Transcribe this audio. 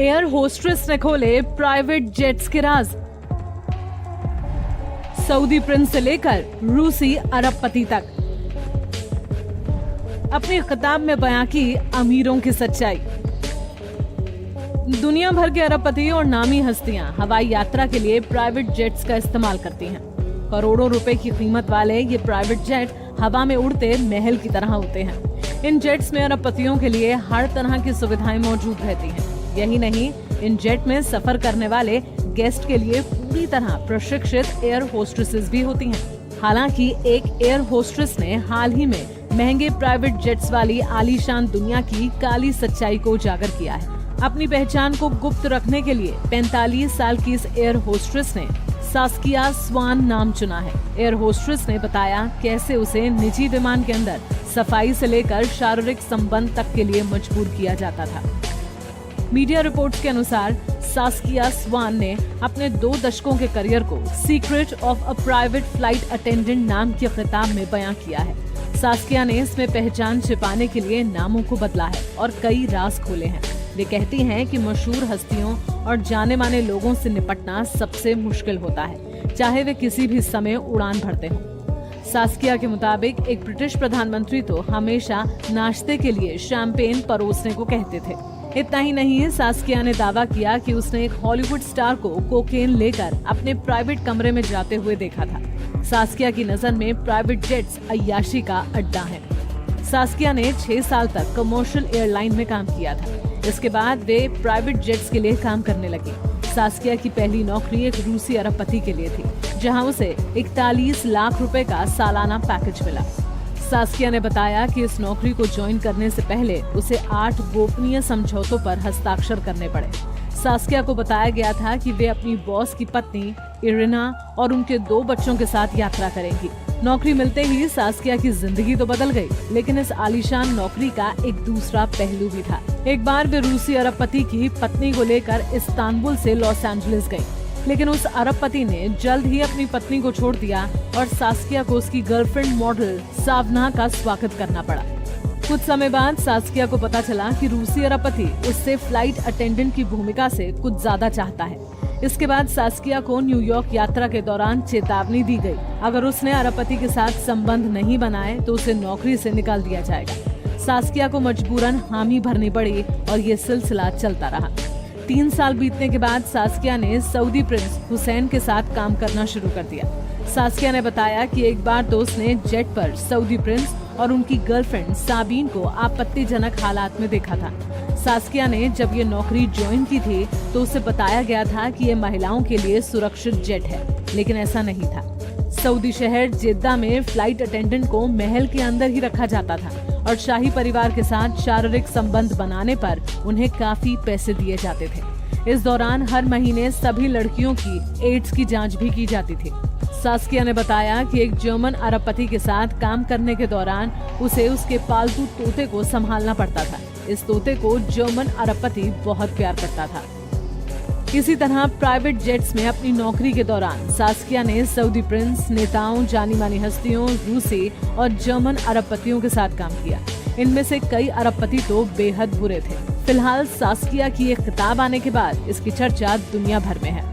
Air hostess ने खोले private jets के राज। सऊदी प्रिंस से लेकर रूसी अरबपति तक अपने खिताब में बयां की अमीरों की सच्चाई। दुनिया भर के अरबपति और नामी हस्तियां हवाई यात्रा के लिए प्राइवेट जेट्स का इस्तेमाल करती हैं। करोड़ों रुपए की कीमत वाले ये प्राइवेट जेट हवा में उड़ते महल की तरह होते हैं। इन जेट्स में अरबपतियों के लिए हर तरह की सुविधाएं मौजूद रहती हैं। यही नहीं, इन जेट में सफर करने वाले गेस्ट के लिए पूरी तरह प्रशिक्षित एयर होस्ट्रेसेस भी होती हैं। हालांकि एक एयर होस्ट्रेस ने हाल ही में महंगे प्राइवेट जेट्स वाली आलीशान दुनिया की काली सच्चाई को उजागर किया है। अपनी पहचान को गुप्त रखने के लिए 45 साल की इस एयर होस्ट्रेस ने सास्किया स्वान नाम चुना है। एयर होस्ट्रेस ने बताया कैसे उसे निजी विमान के अंदर सफाई से लेकर शारीरिक संबंध तक के लिए मजबूर किया जाता था। मीडिया रिपोर्ट्स के अनुसार सास्किया स्वान ने अपने 2 दशकों के करियर को secret of a private flight attendant नाम के खिताब में बयां किया है। सास्किया ने इसमें पहचान छिपाने के लिए नामों को बदला है और कई राज खोले हैं। वे कहती हैं कि मशहूर हस्तियों और जाने माने लोगों से निपटना सबसे मुश्किल होता है, चाहे वे किसी भी समय उड़ान भरते हों। सास्किया के मुताबिक एक ब्रिटिश प्रधानमंत्री तो हमेशा नाश्ते के लिए शैंपेन परोसने को कहते थे। इतना ही नहीं, सास्किया ने दावा किया कि उसने एक हॉलीवुड स्टार को कोकेन लेकर अपने प्राइवेट कमरे में जाते हुए देखा था। सास्किया की नजर में प्राइवेट जेट्स अय्याशी का अड्डा है। सास्किया ने 6 साल तक कमर्शियल एयरलाइन में काम किया था। इसके बाद वे प्राइवेट जेट्स के लिए काम करने लगी। सास्किया की पहली नौकरी एक रूसी अरबपति के लिए थी, जहां उसे 41 लाख रुपए का सालाना पैकेज मिला। सास्किया ने बताया कि इस नौकरी को ज्वाइन करने से पहले उसे 8 गोपनीय समझौतों पर हस्ताक्षर करने पड़े। सास्किया को बताया गया था कि वे अपनी बॉस की पत्नी इरिना और उनके 2 बच्चों के साथ यात्रा करेंगी। नौकरी मिलते ही सास्किया की जिंदगी तो बदल गई, लेकिन इस आलीशान नौकरी का एक दूसरा पहलू भी था। एक बार वे रूसी अरबपति की पत्नी को लेकर इस्तांबुल से लॉस एंजलिस गयी, लेकिन उस अरबपति ने जल्द ही अपनी पत्नी को छोड़ दिया और सास्किया को उसकी गर्लफ्रेंड मॉडल सावना का स्वागत करना पड़ा। कुछ समय बाद सास्किया को पता चला कि रूसी अरबपति उससे फ्लाइट अटेंडेंट की भूमिका से कुछ ज्यादा चाहता है। इसके बाद सास्किया को न्यूयॉर्क यात्रा के दौरान चेतावनी दी गई, अगर उसने अरबपति के साथ संबंध नहीं बनाए तो उसे नौकरी से निकाल दिया जाएगा। सास्किया को मजबूरन हामी भरनी पड़ी और ये सिलसिला चलता रहा। 3 साल बीतने के बाद सास्किया ने सऊदी प्रिंस हुसैन के साथ काम करना शुरू कर दिया। सास्किया ने बताया कि एक बार तो उसने जेट पर सऊदी प्रिंस और उनकी गर्लफ्रेंड साबीन को आपत्तिजनक हालात में देखा था। सास्किया ने जब ये नौकरी ज्वाइन की थी तो उसे बताया गया था कि ये महिलाओं के लिए सुरक्षित जेट है, लेकिन ऐसा नहीं था। सऊदी शहर जेद्दा में फ्लाइट अटेंडेंट को महल के अंदर ही रखा जाता था और शाही परिवार के साथ शारीरिक संबंध बनाने पर उन्हें काफी पैसे दिए जाते थे। इस दौरान हर महीने सभी लड़कियों की एड्स की जांच भी की जाती थी। सास्किया ने बताया कि एक जर्मन अरबपति के साथ काम करने के दौरान उसे उसके पालतू तोते को संभालना पड़ता था। इस तोते को जर्मन अरबपति बहुत प्यार करता था। इसी तरह प्राइवेट जेट्स में अपनी नौकरी के दौरान सास्किया ने सऊदी प्रिंस, नेताओं, जानी मानी हस्तियों, रूसी और जर्मन अरबपतियों के साथ काम किया। इनमें से कई अरबपति तो बेहद बुरे थे। फिलहाल सास्किया की एक खिताब आने के बाद इसकी चर्चा दुनिया भर में है।